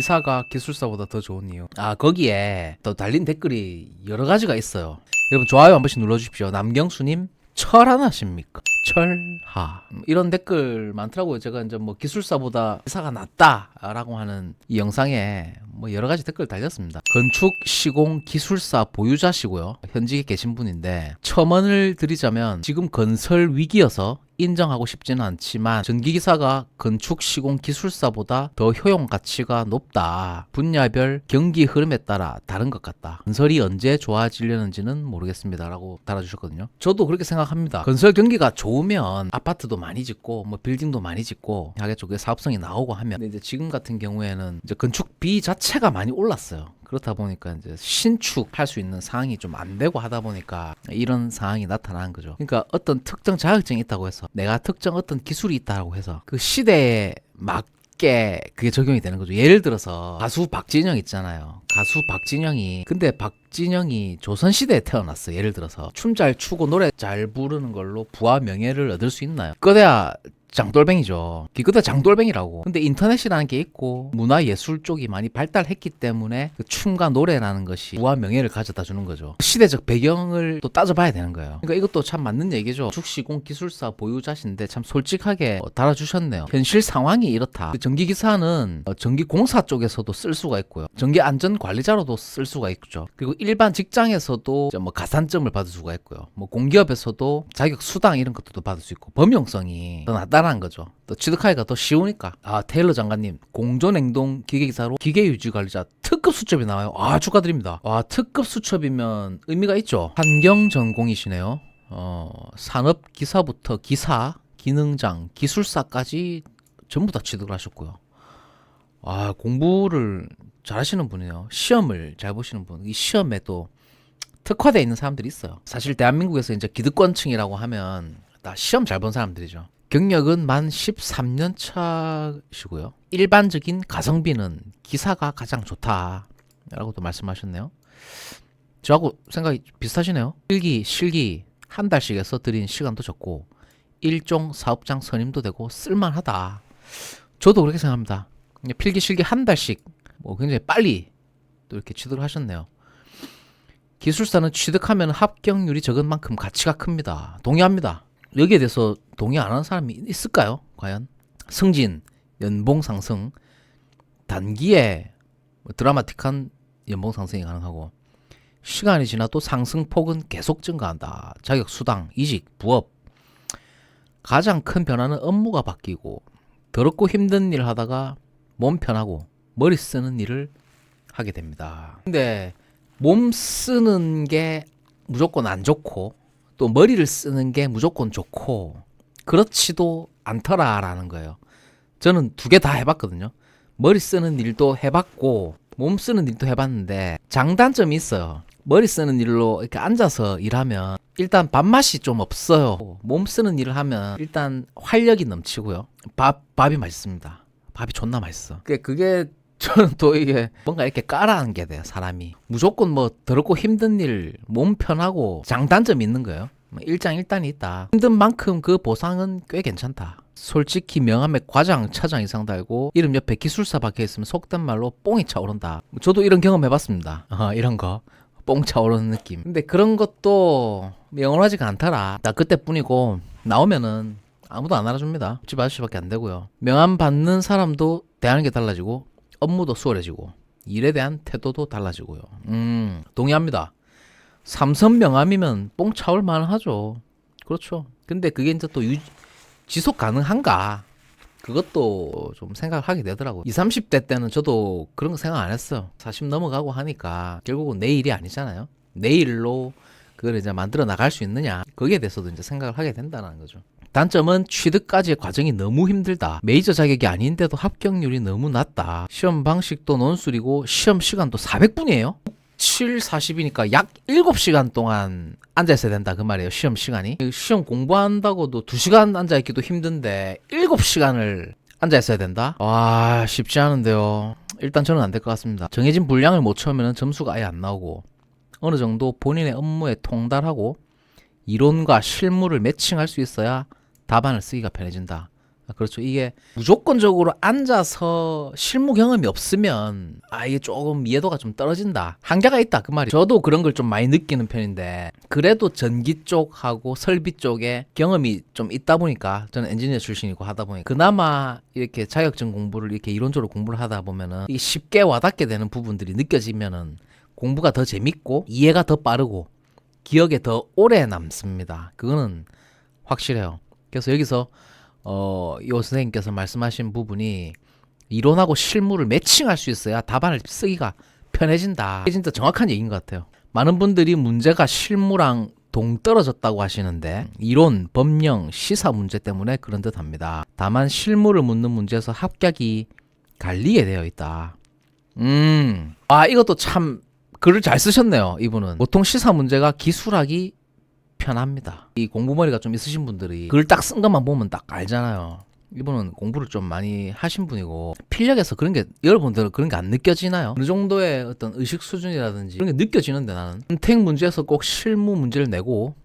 기사가 기술사보다 더 좋은 이유. 아, 거기에 또 달린 댓글이 여러 가지가 있어요. 여러분 좋아요 한 번씩 눌러주십시오. 남경수님, 철하나십니까? 철하. 이런 댓글 많더라고요. 제가 이제 뭐 기술사보다 기사가 낫다라고 하는 이 영상에 뭐 여러 가지 댓글 달렸습니다. 건축 시공 기술사 보유자시고요. 현직에 계신 분인데 첨언을 드리자면 지금 건설 위기여서 인정하고 싶지는 않지만 전기기사가 건축 시공 기술사보다 더 효용 가치가 높다. 분야별 경기 흐름에 따라 다른 것 같다. 건설이 언제 좋아지려는지는 모르겠습니다. 라고 달아주셨거든요. 저도 그렇게 생각합니다. 건설 경기가 좋으면 아파트도 많이 짓고 뭐 빌딩도 많이 짓고 하겠죠. 그게 사업성이 나오고 하면. 근데 이제 지금 같은 경우에는 이제 건축비 자체가 많이 올랐어요. 그렇다 보니까 이제 신축할 수 있는 상황이 좀 안 되고 하다 보니까 이런 상황이 나타나는 거죠. 그러니까 어떤 특정 자격증이 있다고 해서 내가 특정 어떤 기술이 있다고 해서 그 시대에 맞게 그게 적용이 되는 거죠. 예를 들어서 가수 박진영 있잖아요. 가수 박진영이 근데 박진영이 조선시대에 태어났어. 예를 들어서 춤 잘 추고 노래 잘 부르는 걸로 부와 명예를 얻을 수 있나요? 그래야 장돌뱅이죠. 기껏해 장돌뱅이라고. 근데 인터넷이라는 게 있고 문화예술 쪽이 많이 발달했기 때문에 그 춤과 노래라는 것이 부와 명예를 가져다 주는 거죠. 시대적 배경을 또 따져봐야 되는 거예요. 그러니까 이것도 참 맞는 얘기죠. 건축시공 기술사 보유자신데 참 솔직하게 달아주셨네요. 현실 상황이 이렇다. 전기기사는 전기공사 쪽에서도 쓸 수가 있고요. 전기안전관리자로도 쓸 수가 있죠. 그리고 일반 직장에서도 뭐 가산점을 받을 수가 있고요. 뭐 공기업에서도 자격 수당 이런 것도 받을 수 있고 범용성이 더 낫다라는 거죠. 또 취득하기가 더 쉬우니까. 아, 테일러 장관님 공존행동 기계기사로 기계유지관리자 특급 수첩이 나와요. 아, 축하드립니다. 와, 특급 수첩이면 의미가 있죠. 환경 전공이시네요. 산업기사부터 기사, 기능장, 기술사까지 전부 다 취득을 하셨고요. 아, 공부를 잘하시는 분이에요. 시험을 잘 보시는 분. 이 시험에 또 특화되어 있는 사람들이 있어요. 사실 대한민국에서 이제 기득권층이라고 하면 다 시험 잘 본 사람들이죠. 경력은 만 13년 차시고요. 일반적인 가성비는 기사가 가장 좋다라고도 말씀하셨네요. 저하고 생각이 비슷하시네요. 필기, 실기 한 달씩 해서 드린 시간도 적고 일종 사업장 선임도 되고 쓸만하다. 저도 그렇게 생각합니다. 필기, 실기 한 달씩 뭐 굉장히 빨리 또 이렇게 취득을 하셨네요. 기술사는 취득하면 합격률이 적은 만큼 가치가 큽니다. 동의합니다. 여기에 대해서 동의 안 하는 사람이 있을까요? 과연? 승진, 연봉 상승, 단기에 드라마틱한 연봉 상승이 가능하고 시간이 지나도 상승폭은 계속 증가한다. 자격 수당, 이직, 부업. 가장 큰 변화는 업무가 바뀌고 더럽고 힘든 일 하다가 몸 편하고 머리 쓰는 일을 하게 됩니다. 근데 몸 쓰는 게 무조건 안 좋고 또 머리를 쓰는 게 무조건 좋고 그렇지도 않더라라는 거예요. 저는 두 개 다 해봤거든요. 머리 쓰는 일도 해봤고 몸 쓰는 일도 해봤는데 장단점이 있어요. 머리 쓰는 일로 이렇게 앉아서 일하면 일단 밥맛이 좀 없어요. 몸 쓰는 일을 하면 일단 활력이 넘치고요. 밥이 맛있습니다. 밥이 존나 맛있어. 그게 저는 또 이게 뭔가 이렇게 깔아앉는 게 돼요. 사람이 무조건 뭐 더럽고 힘든 일, 몸 편하고 장단점이 있는 거예요. 일장일단이 있다. 힘든 만큼 그 보상은 꽤 괜찮다. 솔직히 명함에 과장, 차장 이상 달고 이름 옆에 기술사 박혀있으면 속된 말로 뽕이 차오른다. 저도 이런 경험 해봤습니다. 이런 거 뽕 차오르는 느낌. 근데 그런 것도 영원하지가 않더라. 나 그때뿐이고 나오면은 아무도 안 알아줍니다. 집 아저씨밖에 안 되고요. 명함 받는 사람도 대하는 게 달라지고 업무도 수월해지고 일에 대한 태도도 달라지고요. 동의합니다. 삼성 명함이면 뽕 차올 만하죠. 그렇죠. 근데 그게 이제 또 지속 가능한가? 그것도 좀 생각을 하게 되더라고요. 20, 30대 때는 저도 그런 거 생각 안 했어요. 40 넘어가고 하니까 결국은 내 일이 아니잖아요. 내 일로 그걸 이제 만들어 나갈 수 있느냐? 거기에 대해서도 이제 생각을 하게 된다는 거죠. 단점은 취득까지의 과정이 너무 힘들다. 메이저 자격이 아닌데도 합격률이 너무 낮다. 시험 방식도 논술이고 시험 시간도 400분이에요. 7, 40이니까 약 7시간 동안 앉아있어야 된다 그 말이에요. 시험 시간이. 시험 공부한다고도 2시간 앉아있기도 힘든데 7시간을 앉아있어야 된다? 와, 쉽지 않은데요. 일단 저는 안 될 것 같습니다. 정해진 분량을 못 채우면 점수가 아예 안 나오고 어느 정도 본인의 업무에 통달하고 이론과 실무를 매칭할 수 있어야 답안을 쓰기가 편해진다 그렇죠. 이게 무조건적으로 앉아서 실무 경험이 없으면 이게 조금 이해도가 좀 떨어진다. 한계가 있다 그 말이. 저도 그런 걸 좀 많이 느끼는 편인데 그래도 전기 쪽하고 설비 쪽에 경험이 좀 있다 보니까 저는 엔지니어 출신이고 하다 보니까 그나마 이렇게 자격증 공부를 이렇게 이론적으로 공부를 하다 보면은 이게 쉽게 와닿게 되는 부분들이 느껴지면은 공부가 더 재밌고 이해가 더 빠르고 기억에 더 오래 남습니다. 그거는 확실해요. 그래서 여기서 요 선생님께서 말씀하신 부분이 이론하고 실무를 매칭할 수 있어야 답안을 쓰기가 편해진다. 이게 진짜 정확한 얘기인 것 같아요. 많은 분들이 문제가 실무랑 동떨어졌다고 하시는데 이론, 법령, 시사 문제 때문에 그런 듯 합니다. 다만 실무를 묻는 문제에서 합격이 갈리게 되어 있다. 이것도 참 글을 잘 쓰셨네요. 이분은. 보통 시사 문제가 기술하기 편합니다. 이 공부머리가 좀 있으신 분들이 글 딱 쓴 것만 보면 딱 알잖아요. 이분은 공부를 좀 많이 하신 분이고 필력에서 그런 게 여러분들은 그런 게 안 느껴지나요? 어느 정도의 어떤 의식 수준이라든지 그런 게 느껴지는데 나는 선택 문제에서 꼭 실무 문제를 내고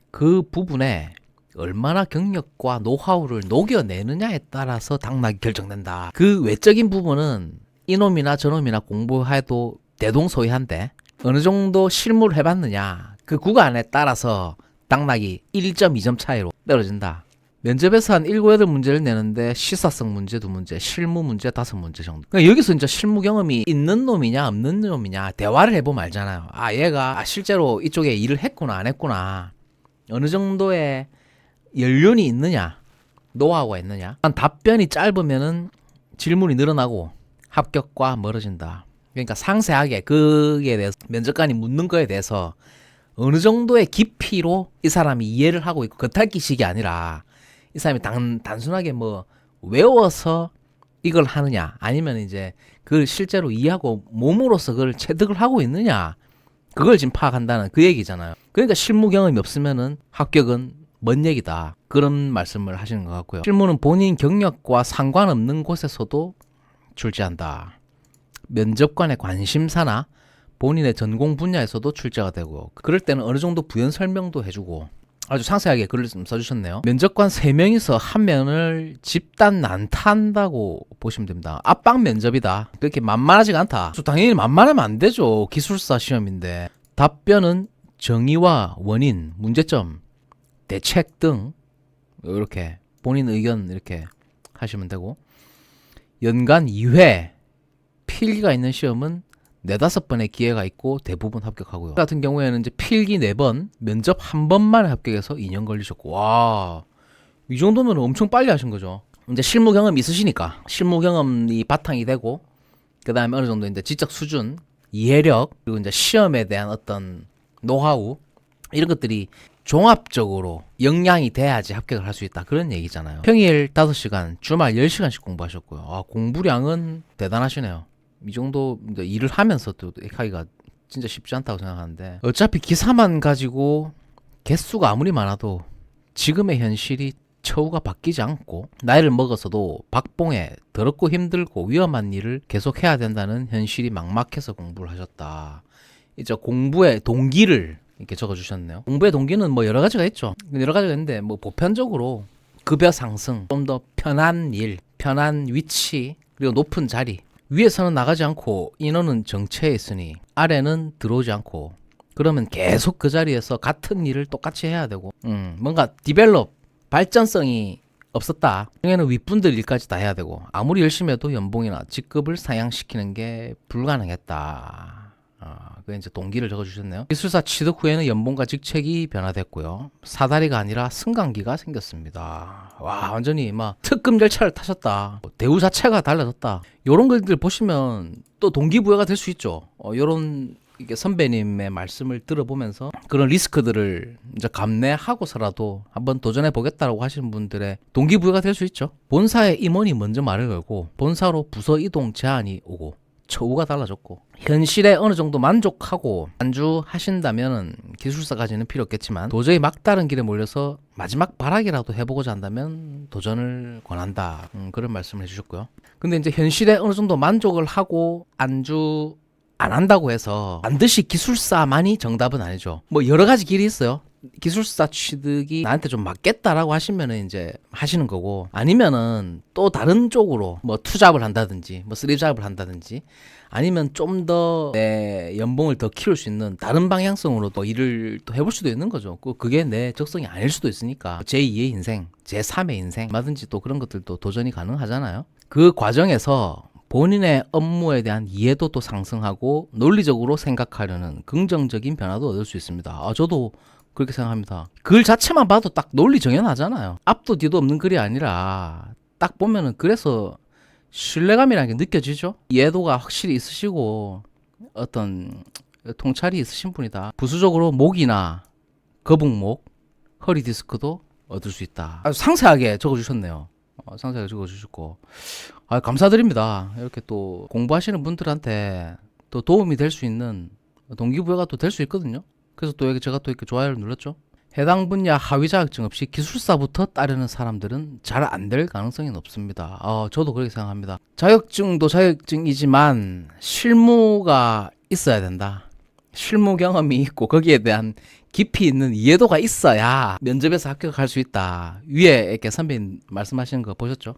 그 부분에 얼마나 경력과 노하우를 녹여내느냐에 따라서 당락이 결정된다. 그 외적인 부분은 이놈이나 저놈이나 공부해도 대동소이한데 어느 정도 실무를 해봤느냐 그 구간에 따라서 당락이 1점, 2점 차이로 떨어진다. 면접에서 한 7, 8문제를 내는데 시사성 문제 2문제, 실무 문제 5문제 정도. 그러니까 여기서 이제 실무 경험이 있는 놈이냐 없는 놈이냐 대화를 해보면 알잖아요. 얘가 실제로 이쪽에 일을 했구나 안 했구나. 어느 정도의 연륜이 있느냐, 노하우가 있느냐. 답변이 짧으면은 질문이 늘어나고 합격과 멀어진다. 그러니까 상세하게 그에 대해서 면접관이 묻는 거에 대해서 어느 정도의 깊이로 이 사람이 이해를 하고 있고 겉핥기식이 아니라 이 사람이 단순하게 뭐 외워서 이걸 하느냐 아니면 이제 그걸 실제로 이해하고 몸으로서 그걸 체득을 하고 있느냐 그걸 지금 파악한다는 그 얘기잖아요. 그러니까 실무 경험이 없으면은 합격은 먼 얘기다. 그런 말씀을 하시는 것 같고요. 실무는 본인 경력과 상관없는 곳에서도 출제한다. 면접관의 관심사나 본인의 전공 분야에서도 출제가 되고 그럴 때는 어느 정도 부연 설명도 해주고 아주 상세하게 글을 좀 써주셨네요. 면접관 3명이서 한 명을 집단 난타한다고 보시면 됩니다. 압박 면접이다. 그렇게 만만하지가 않다. 당연히 만만하면 안 되죠. 기술사 시험인데. 답변은 정의와 원인, 문제점, 대책 등 이렇게 본인 의견 이렇게 하시면 되고 연간 2회 필기가 있는 시험은 4-5번의 기회가 있고 대부분 합격하고요. 같은 경우에는 이제 필기 4번, 면접 1번만에 합격해서 2년 걸리셨고, 와, 이 정도면 엄청 빨리 하신 거죠. 이제 실무 경험이 있으시니까 실무 경험이 바탕이 되고, 그 다음에 어느 정도 이제 지적 수준, 이해력, 그리고 이제 시험에 대한 어떤 노하우 이런 것들이 종합적으로 역량이 돼야지 합격을 할 수 있다. 그런 얘기잖아요. 평일 5시간, 주말 10시간씩 공부하셨고요. 공부량은 대단하시네요. 이 정도 일을 하면서도 하기가 진짜 쉽지 않다고 생각하는데 어차피 기사만 가지고 개수가 아무리 많아도 지금의 현실이 처우가 바뀌지 않고 나이를 먹어서도 박봉에 더럽고 힘들고 위험한 일을 계속해야 된다는 현실이 막막해서 공부를 하셨다. 이제 공부의 동기를 이렇게 적어주셨네요. 공부의 동기는 뭐 여러 가지가 있죠. 여러 가지가 있는데 뭐 보편적으로 급여 상승, 좀 더 편한 일, 편한 위치, 그리고 높은 자리. 위에서는 나가지 않고 인원은 정체해 있으니 아래는 들어오지 않고 그러면 계속 그 자리에서 같은 일을 똑같이 해야 되고 뭔가 디벨롭, 발전성이 없었다. 중에는 윗분들 일까지 다 해야 되고 아무리 열심히 해도 연봉이나 직급을 상향시키는 게 불가능했다. 그게 이제 동기를 적어주셨네요. 기술사 취득 후에는 연봉과 직책이 변화됐고요. 사다리가 아니라 승강기가 생겼습니다. 와, 완전히 막 특급 열차를 타셨다. 대우 자체가 달라졌다. 요런 글들 보시면 또 동기부여가 될 수 있죠. 요런 이게 선배님의 말씀을 들어보면서 그런 리스크들을 이제 감내하고서라도 한번 도전해 보겠다라고 하시는 분들의 동기부여가 될 수 있죠. 본사의 임원이 먼저 말을 걸고 본사로 부서 이동 제안이 오고 처우가 달라졌고 현실에 어느 정도 만족하고 안주하신다면 기술사까지는 필요 없겠지만 도저히 막다른 길에 몰려서 마지막 발악이라도 해보고자 한다면 도전을 권한다. 그런 말씀을 해주셨고요. 근데 이제 현실에 어느 정도 만족을 하고 안주 안 한다고 해서 반드시 기술사만이 정답은 아니죠. 뭐 여러 가지 길이 있어요. 기술사 취득이 나한테 좀 맞겠다라고 하시면은 이제 하시는 거고, 아니면은 또 다른 쪽으로 뭐 투잡을 한다든지 뭐 쓰리잡을 한다든지 아니면 좀 더 내 연봉을 더 키울 수 있는 다른 방향성으로 또 일을 또 해볼 수도 있는 거죠. 그게 내 적성이 아닐 수도 있으니까 제2의 인생, 제3의 인생 얼마든지 또 그런 것들도 도전이 가능하잖아요. 그 과정에서 본인의 업무에 대한 이해도도 상승하고 논리적으로 생각하려는 긍정적인 변화도 얻을 수 있습니다. 저도 그렇게 생각합니다. 글 자체만 봐도 딱 논리 정연하잖아요. 앞도 뒤도 없는 글이 아니라 딱 보면은 그래서 신뢰감이라는 게 느껴지죠. 이해도가 확실히 있으시고 어떤 통찰이 있으신 분이다. 부수적으로 목이나 거북목, 허리 디스크도 얻을 수 있다. 아주 상세하게 적어주셨네요. 상세하게 적어주셨고 감사드립니다. 이렇게 또 공부하시는 분들한테 또 도움이 될 수 있는 동기부여가 또 될 수 있거든요. 그래서 또 여기 제가 또 이렇게 좋아요를 눌렀죠. 해당 분야 하위 자격증 없이 기술사부터 따르는 사람들은 잘 안 될 가능성이 높습니다. 저도 그렇게 생각합니다. 자격증도 자격증이지만 실무가 있어야 된다. 실무 경험이 있고 거기에 대한 깊이 있는 이해도가 있어야 면접에서 합격할 수 있다. 위에 이렇게 선배님 말씀하시는 거 보셨죠?